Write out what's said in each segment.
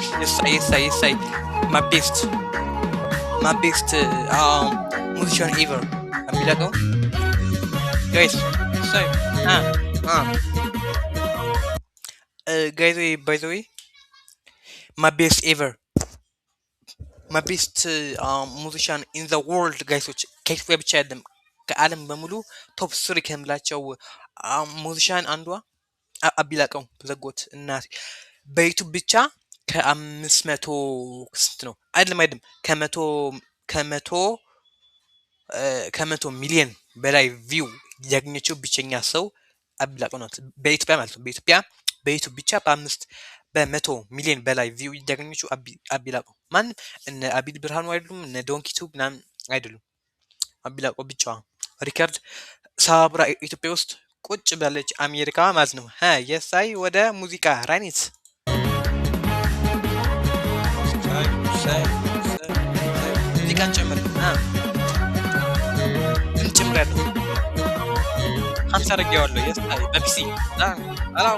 Yes, I. My best, my best musician ever. Abilago, guys. So, ah, ah, guys, by the way, my best ever, my best musician in the world, guys. Which ከኢትዮጵያ ብቻ አይደለም ከዓለም በሙሉ ቶፕ 3 ከምላቸው ሙዚሻን አንዷ አቢላቀው ዘጎት እናቴ በዩቱብ ብቻ ከ500 ስንት ነው አይደለም ከመቶ ከመቶ ሚሊዮን በላይ ቪው ያገኘችው ብቸኛ ሰው አቢላቀው ነው በኢትዮጵያ ማለት ነው በዩቱብ ብቻ በመቶ ሚሊዮን በላይ ቪው ያገኘችው አቢላቀው ማን እነ አቢል ብርሃኑ አይደሉም እነ ዶንኪቱ ምናምን አይደሉም አቢላቀው ብቻዋ ሪከርድ ሳብራ ኢትዮጵያ ውስጥ ቁጭ ብላለች አሜሪካ ማለት ነው የሳይ ወደ ሙዚቃ ራኒት ሙዚቃን ጨምር እንጨምራለሁ 50 አድርጌዋለሁ የሳይ በፒሲ አላው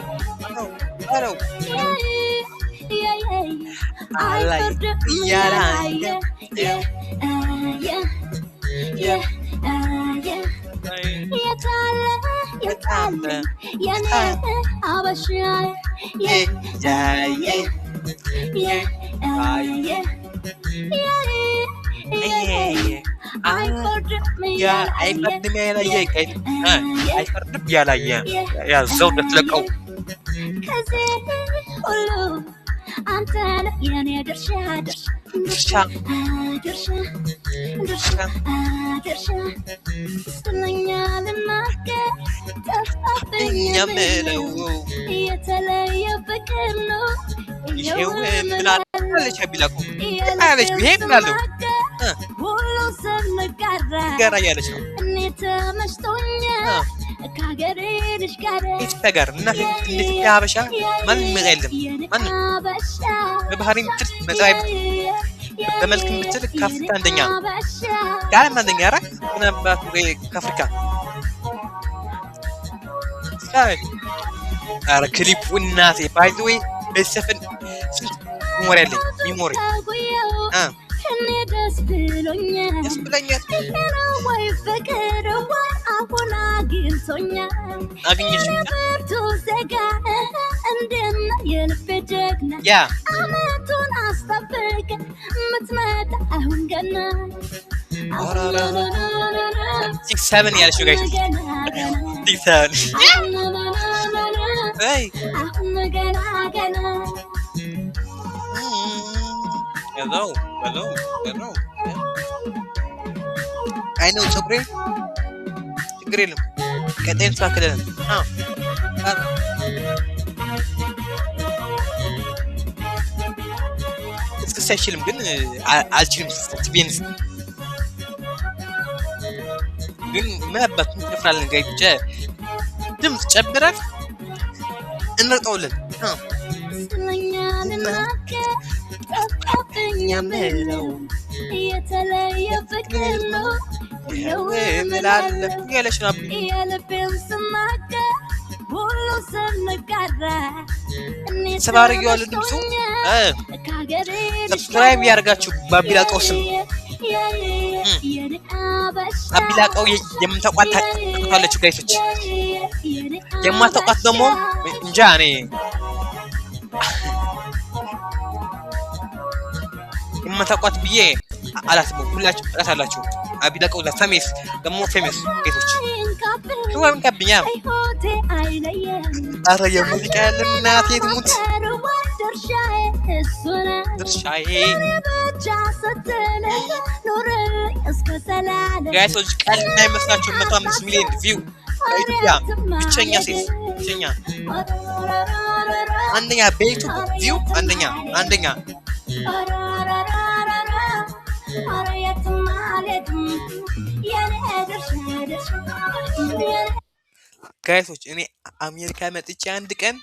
አላይ ያራየ የታለ የኔ አበሻ አይፈርድም ያላየ ያዘው እንደትለቀው ከዚህ ሁሉ አንተ ነህ የኔ ድርሻ ስለኛ ልናገር ጠፋብኝ የምለው የተለየ ፍቅር ነው ይሄው ምላለች አቢላቁ አለች ይሄ ምናለው ሁሉ ስንጋራ ያለች ነው እኔ ተመሽቶኛል ካገሬ ልጅ ጋር እና እንዴት ያበሻ ማንም አይደለም ማንም በባህሪ ምትል መጻይብ በመልክ ምትል ከአፍሪካ አንደኛ ከዓለም አንደኛ ራ ምናባት ከአፍሪካ ኧረ ክሊፑ እናቴ ባይ ዘ ዌይ በሰፈን ስንት ሚሞሪ አለኝ ሚሞሪ ደስ ብሎኛል ወይ ፍቅር አሁን አግኝቶኛል ብርቱ ዜጋ እንደና የልቤ ጀግና አመቱን አስጠብቅ ምትመጣ አሁን ገና 6-7 ያልሽው ጋይስ 6-7 አሁን ገና Hello. I know ችግር የለም ቀጤን ሳክለን እስክስ አይችልም ግን አልችልም ቢንስ ግን ምናባት እንከፍራለን ጋር ብቻ ድምፅ ጨብራት እንርጠውልን የምለው የተለየ ፍቅር ነው ምላለፍ ያለሽ ነው የልቤን ስናገር ሁሉ ስንጋራ ሰባርጊዋለሁ ድምፁ ሰብስክራይብ ያደርጋችሁ በአቢላቀው ስም አቢላቀው የምታውቋት ታውቃላችሁ ጋይሶች የማታውቋት ደግሞ እንጃ እኔ የማታውቋት ብዬ አላስብም ሁላችሁ አላችሁ አቢላቀው ፌመስ ደግሞ ፌመስ ጌቶች ወይም ካብኛ ኧረ የሙዚቃ ያለን እናቴ ትሙት ድርሻዬ ጋይሶች ቀል እንዳይመስላችሁ 105 ሚሊዮን ቪው በኢትዮጵያ ብቸኛ ሴት ብቸኛ አንደኛ በዩቱብ ቪው አንደኛ ጋይሶች እኔ አሜሪካ መጥቼ አንድ ቀን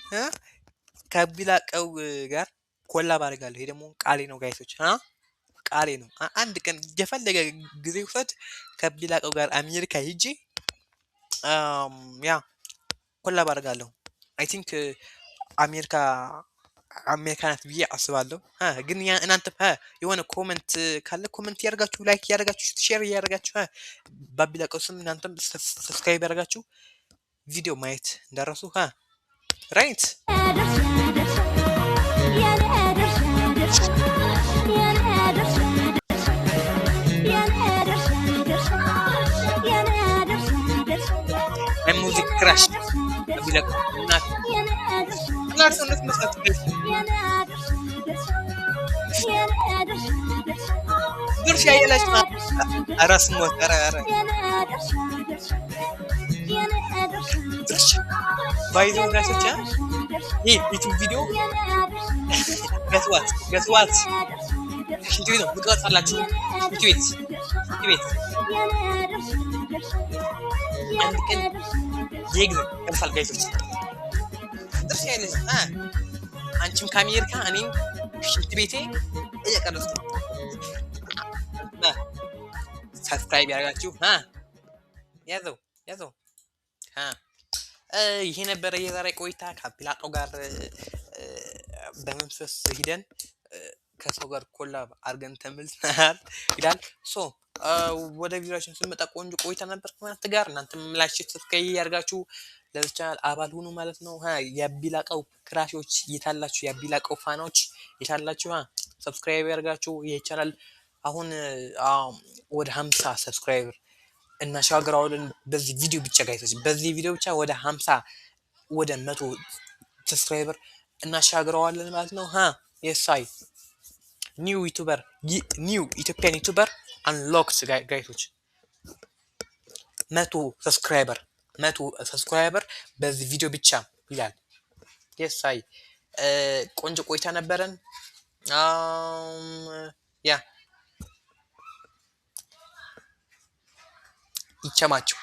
ከአቢላቀው ጋር ኮላብ አደርጋለሁ ይሄ ደግሞ ቃሌ ነው ጋይሶች ቃሌ ነው አንድ ቀን የፈለገ ጊዜ ውሰድ ከአቢላቀው ጋር አሜሪካ ሂጂ ያ ኮላብ አደርጋለሁ አይ ቲንክ አሜሪካ አሜሪካ ናት ብዬ አስባለሁ። ግን እናንተ የሆነ ኮመንት ካለ ኮመንት ያደርጋችሁ፣ ላይክ ያደርጋችሁ፣ ሼር ያደርጋችሁ ባቢላቀው ስም እናንተም ሰብስክራይብ ያደርጋችሁ ቪዲዮ ማየት እንዳረሱ ራይት ሙዚክ ክራሽ ባቢላቀው እናት ሰውነት መስራት ድርሻ የለች ራስ ሞት ድርሻ ባይዞ ጋሶች ይህ ዩቱብ ቪዲዮ ገስዋት ሽንት ቤት ነው ምትወጣላችሁ። ሽንት ቤት አንድ ቀን የግዝ ለምሳሌ ጋይሶች ድርሻ የለች አንቺም ከአሜሪካ እኔም ሽንት ቤቴ እየቀረስኩ ሰብስክራይብ ያደርጋችሁ ያዘው ይሄ ነበረ የዛሬ ቆይታ ከአቢላቀው ጋር በመንፈስ ሂደን ከሰው ጋር ኮላብ አድርገን ተመልሰናል ይላል። ወደ ቪዲዮችን ስንመጣ ቆንጆ ቆይታ ነበር ከእናንተ ጋር። እናንተም ላይክ ሰብስክራይብ ያደርጋችሁ ለዚህ ቻናል አባል ሁኑ ማለት ነው። የአቢላቀው ክራሾች የታላችሁ፣ የአቢላቀው ፋኖች የታላችሁ ሰብስክራይብ ያደርጋችሁ። ይሄ ቻናል አሁን ወደ 50 ሰብስክራይበር እናሻግረዋለን በዚህ ቪዲዮ ብቻ ጋይሶች፣ በዚህ ቪዲዮ ብቻ ወደ 50 ወደ 100 ሰብስክራይበር እናሻግረዋለን ማለት ነው። የሳይ ኒው ዩቲዩበር ኒው ኢትዮጵያን ዩቲዩበር አንሎክስ ጋይሶች 100 ሰብስክራይበር በዚህ ቪዲዮ ብቻ ይላል። የሳይ ቆንጆ ቆይታ ነበረን። ይቸማችሁ።